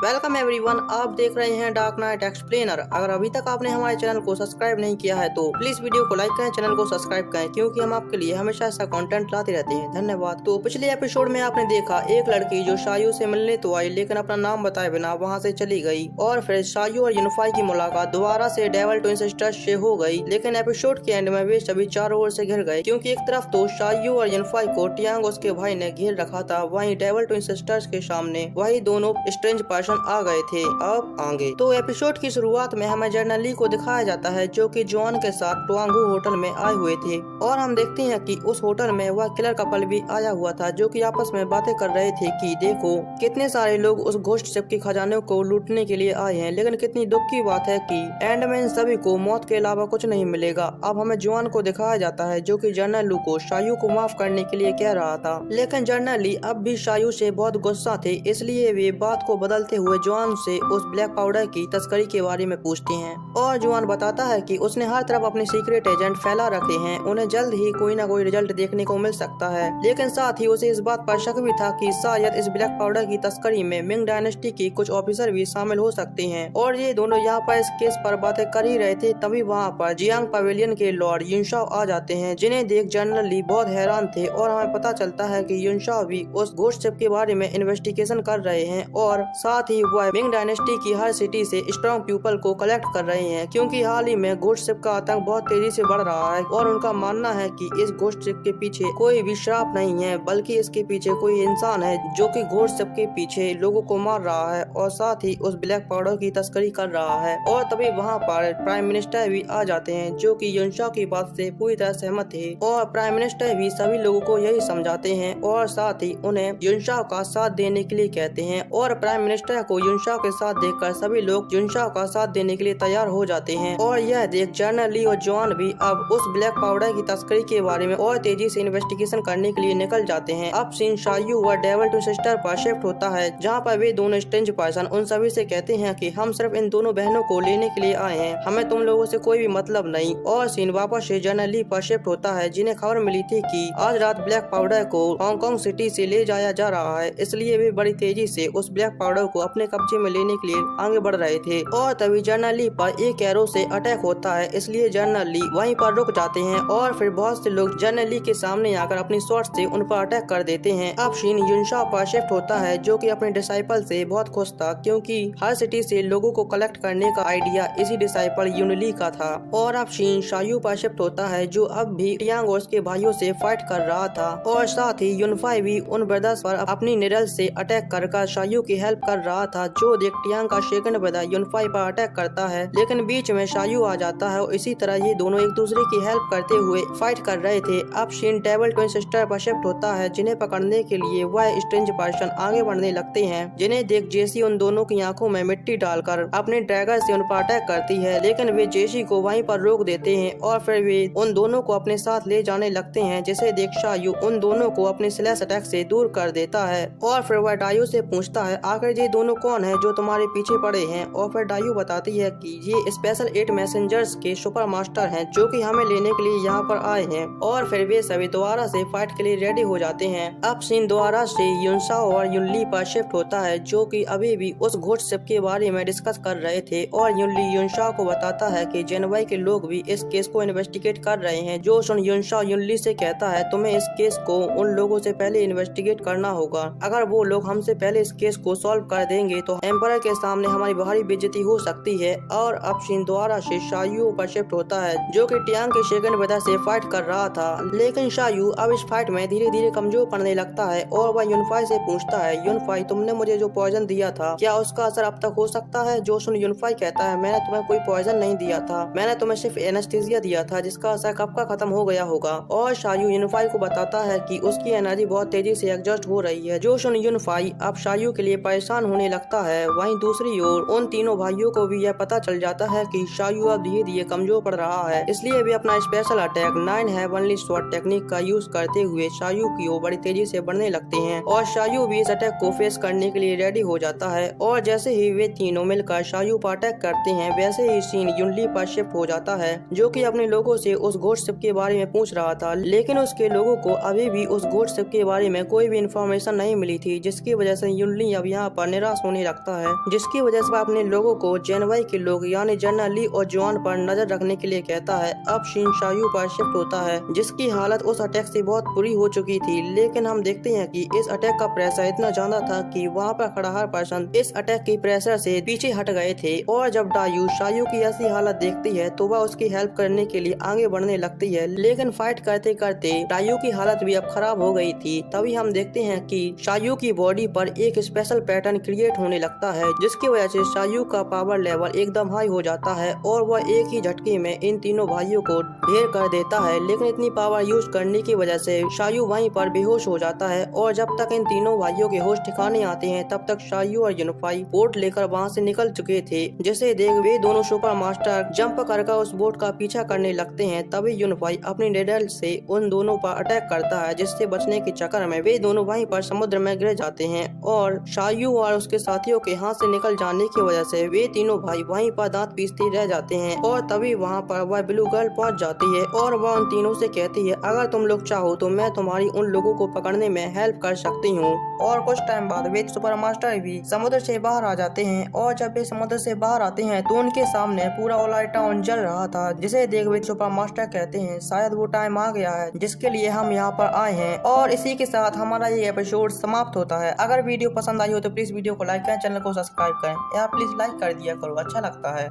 Welcome everyone, आप देख रहे हैं डार्क नाइट एक्सप्लेनर। अगर अभी तक आपने हमारे चैनल को सब्सक्राइब नहीं किया है तो प्लीज वीडियो को लाइक करें, चैनल को सब्सक्राइब करें, क्योंकि हम आपके लिए हमेशा ऐसा कंटेंट लाते रहते हैं। धन्यवाद। तो पिछले एपिसोड में आपने देखा एक लड़की जो शायू से मिलने तो आई, लेकिन अपना नाम बताए बिना वहाँ से चली गई, और फिर शायू और यूनिफाई की मुलाकात दोबारा से डेविल ट्विन सिस्टर्स से हो गई। लेकिन एपिसोड के एंड में वे सभी चारों ओर से घिर गए, क्योंकि एक तरफ तो शायू और यूनिफाई को टियांग उसके भाई ने घेर रखा था, वहीं डेविल ट्विन सिस्टर्स के सामने वही दोनों स्ट्रेंज पर्सन आ गए थे। अब आगे तो एपिसोड की शुरुआत में हमें जनरल ली को दिखाया जाता है, जो कि जॉन के साथ टुआंगू होटल में आए हुए थे, और हम देखते हैं कि उस होटल में वह किलर कपल भी आया हुआ था, जो कि आपस में बातें कर रहे थे कि देखो कितने सारे लोग उस घोस्ट शिप के खजाने को लूटने के लिए आए हैं, लेकिन कितनी दुख की बात है कि एंड में इन सभी को मौत के अलावा कुछ नहीं मिलेगा। अब हमें जॉन को दिखाया जाता है, जो कि जनरल लू को शायू को माफ करने के लिए कह रहा था, लेकिन जनरल ली अब भी शायू से बहुत गुस्सा थे, इसलिए वे बात को बदलते हुए जॉन से उस ब्लैक पाउडर की तस्करी के बारे में पूछते हैं, और जॉन बताता है कि उसने हर तरफ अपने सीक्रेट एजेंट फैला रखे हैं, उन्हें जल्द ही कोई न कोई रिजल्ट देखने को मिल सकता है। लेकिन साथ ही उसे इस बात पर शक भी था कि शायद इस ब्लैक पाउडर की तस्करी में मिंग डायनेस्टी की कुछ ऑफिसर भी शामिल हो सकते हैं, और ये दोनों यहाँ पर इस केस पर बातें कर ही रहे थे, तभी वहाँ पर जियांग पवेलियन के लॉर्ड युनशाओ आ जाते हैं, जिन्हें देख जनरल ली बहुत हैरान थे, और हमें पता चलता है कि युनशाओ भी उस घोस्ट शिप के बारे में इन्वेस्टिगेशन कर रहे हैं, और साथ ही वह मिंग डायनेस्टी की हर सिटी से स्ट्रॉन्ग पीपल को कलेक्ट कर रहे हैं, क्योंकि हाल ही में घोस्ट शिप का आतंक बहुत तेजी से बढ़ रहा है, और उनका मानना है कि इस घोस्ट शिप के पीछे कोई भी श्राप नहीं है, बल्कि इसके पीछे कोई इंसान है जो कि घोस्ट शिप के पीछे लोगों को मार रहा है, और साथ ही उस ब्लैक पाउडर की तस्करी कर रहा है। और तभी वहाँ पर प्राइम मिनिस्टर भी आ जाते हैं, जो कि युनशाओ की बात से पूरी तरह सहमत थे, और प्राइम मिनिस्टर भी सभी लोगों को यही समझाते हैं, और साथ ही उन्हें युनशाओ का साथ देने के लिए कहते हैं, और प्राइम मिनिस्टर को युनशाओ के साथ देखकर सभी लोग युनशाओ का साथ देने के लिए तैयार हो जाते हैं। और यह देख जनरल ली और जॉन भी अब उस ब्लैक पाउडर की तस्करी के बारे में और तेजी से इन्वेस्टिगेशन करने के लिए निकल जाते हैं। अब सीन शायू व डेविल ट्विन सिस्टर पर शिफ्ट होता है, जहाँ पर वे दोनों स्ट्रेंज पर्सन उन सभी से कहते हैं कि हम सिर्फ इन दोनों बहनों को लेने के लिए आए हैं, हमें तुम लोगों से कोई भी मतलब नहीं। और सीन वापस से जनरल ली पर शिफ्ट होता है, जिन्हें खबर मिली थी कि आज रात ब्लैक पाउडर को हांगकांग सिटी से ले जाया जा रहा है, इसलिए वे बड़ी तेजी से उस ब्लैक पाउडर को अपने कब्जे में लेने के लिए आगे बढ़ रहे थे। और तभी जनरल ली पर एक एरो से अटैक होता है, इसलिए जनरल ली वहीं पर रुक जाते हैं, और फिर बहुत से लोग जनरल ली के सामने आकर अपनी शॉट से उन पर अटैक कर देते हैं। अब सीन युनशाओ पर शिफ्ट होता है, जो कि अपने डिसाइपल से बहुत खुश था, क्योंकि हर सिटी से लोगों को कलेक्ट करने का आइडिया इसी डिसाइपल यूनली का था। और अब सीन शायू पर शिफ्ट होता है, जो अब भी टियांग और उसके भाइयों से फाइट कर रहा था, और साथ ही यूनिफाई भी उन ब्रदर्स पर अपनी निडल से अटैक कर शायू की हेल्प कर रहा था, जो देख टियांग का सेकंड ब्रदर यूनिफाई पर अटैक करता है, लेकिन बीच में शायू आ जाता है, और इसी तरह ये दोनों एक दूसरे की हेल्प करते हुए फाइट कर रहे थे। अब सीन डेविल ट्विन सिस्टर पर शिफ्ट होता है, जिन्हें पकड़ने के लिए वह स्ट्रेंज पर्सन आगे बढ़ने लगते हैं, जिन्हें देख जेसी उन दोनों की आंखों में मिट्टी डालकर अपने ड्रैगर से उन पर अटैक करती है, लेकिन वे जेसी को वहीं पर रोक देते हैं, और फिर वे उन दोनों को अपने साथ ले जाने लगते हैं, जिसे देख शायू उन दोनों को अपने स्लैश अटैक से दूर कर देता है। और फिर वह डायू से पूछता है आखिर ये दोनों कौन है जो तुम्हारे पीछे पड़े हैं, और फिर डायू बताती है कि ये स्पेशल 8 मैसेंजर्स के सुपर मास्टर हैं, जो कि हमें लेने के लिए यहाँ पर आए हैं। और फिर वे सभी दोबारा से फाइट के लिए रेडी हो जाते हैं। अब सीन दोबारा से युनशाओ और युनली पर शिफ्ट होता है, जो कि अभी भी उस घोस्ट शिप के बारे में डिस्कस कर रहे थे, और युनली युनशाओ को बताता है कि जेनवाई के लोग भी इस केस को इन्वेस्टिगेट कर रहे हैं, जो सुन युनशाओ युनली से कहता है तुम्हें इस केस को उन लोगों से पहले इन्वेस्टिगेट करना होगा, अगर वो लोग हमसे पहले इस केस को सॉल्व कर देंगे तो एम्परर के सामने हमारी भारी बेइज्जती हो सकती है। और अब सीन दोबारा से शायू पर शिफ्ट होता है, जो कि टियांग के सेकंड ब्रदर से फाइट कर रहा था, लेकिन शायू अब इस फाइट में धीरे धीरे कमजोर पड़ने लगता है, और वह यूनिफाई से पूछता है यूनिफाई तुमने मुझे जो पॉइजन दिया था क्या उसका असर अब तक हो सकता है। जो सुन यूनिफाई कहता है मैंने तुम्हें कोई पॉइजन नहीं दिया था, मैंने तुम्हें सिर्फ एनेस्थीसिया दिया था, जिसका असर कब का खत्म हो गया होगा। और शायू यूनिफाई को बताता है कि उसकी एनर्जी बहुत तेजी से एडजस्ट हो रही है। जो सुन यूनिफाई अब शायू के लिए परेशान होने लगता है। वहीं दूसरी ओर उन तीनों भाइयों को भी यह पता चल जाता है कि शायू अब धीरे धीरे कमजोर पड़ रहा है, इसलिए वे अपना special attack 9 heavenly sword technique का यूज करते हुए शायू की ओर बड़ी तेजी से बढ़ने लगते हैं, और शायू भी इस अटैक को फेस करने के लिए रेडी हो जाता है। और जैसे ही वे तीनों मिलकर शायू पर अटैक करते हैं, वैसे ही सीन युनली पर शिफ्ट हो जाता है, जो कि अपने लोगों से उस घोस्ट शिप के बारे में पूछ रहा था, लेकिन उसके लोगों को अभी भी उस घोस्ट शिप के बारे में कोई भी इंफॉर्मेशन नहीं मिली थी, जिसकी वजह से युनली अब यहाँ पर निराश हताश होने लगता है, जिसकी वजह से वह अपने लोगों को जेनवाई के लोग यानी जनरल ली और जुआन पर नजर रखने के लिए कहता है। अब सीन शायू पर शिफ्ट होता है, जिसकी हालत उस अटैक से बहुत बुरी हो चुकी थी, लेकिन हम देखते हैं कि इस अटैक का प्रेशर इतना ज्यादा था कि वहाँ पर खड़ा हर पर्सन इस अटैक के प्रेशर से पीछे हट गए थे। और जब डायू शायू की ऐसी हालत देखती है तो वह उसकी हेल्प करने के लिए आगे बढ़ने लगती है, लेकिन फाइट करते करते डायू की हालत भी अब खराब हो गई थी। तभी हम देखते हैं कि शायू की बॉडी पर एक स्पेशल पैटर्न क्रिएट होने लगता है, जिसकी वजह से शायू का पावर लेवल एकदम हाई हो जाता है और वह एक ही झटके में इन तीनों भाइयों को ढेर कर देता है। लेकिन इतनी पावर यूज करने की वजह से शायू वहीं पर बेहोश हो जाता है और जब तक इन तीनों भाइयों के होश ठिकाने आते हैं तब तक शायू और यूनिफाई बोट लेकर वहां से निकल चुके थे। जिसे देख वे दोनों सुपर मास्टर जंप कर उस बोट का पीछा करने लगते हैं। तभी यूनिफाई अपनी नेडल से उन दोनों पर अटैक करता है, जिससे बचने के चक्कर में वे दोनों वहीं पर समुद्र में गिर जाते हैं और शायू और उसके साथियों के हाथ से निकल जाने की वजह से वे तीनों भाई वहीं पर दांत पीसते रह जाते हैं। और तभी वहाँ पर वह ब्लू गर्ल पहुँच जाती है और वह उन तीनों से कहती है, अगर तुम लोग चाहो तो मैं तुम्हारी उन लोगों को पकड़ने में हेल्प कर सकती हूँ। और कुछ टाइम बाद वे सुपर मास्टर भी समुद्र से बाहर आ जाते हैं और जब वे समुद्र से बाहर आते हैं तो उनके सामने पूरा ओलाई टाउन जल रहा था, जिसे देख वे सुपर मास्टर कहते हैं, शायद वो टाइम आ गया है जिसके लिए हम यहाँ पर आए हैं। और इसी के साथ हमारा ये एपिसोड समाप्त होता है। अगर वीडियो पसंद आई हो तो प्लीज वीडियो को लाइक करें, चैनल को सब्सक्राइब करें या प्लीज लाइक कर दिया करो, अच्छा लगता है।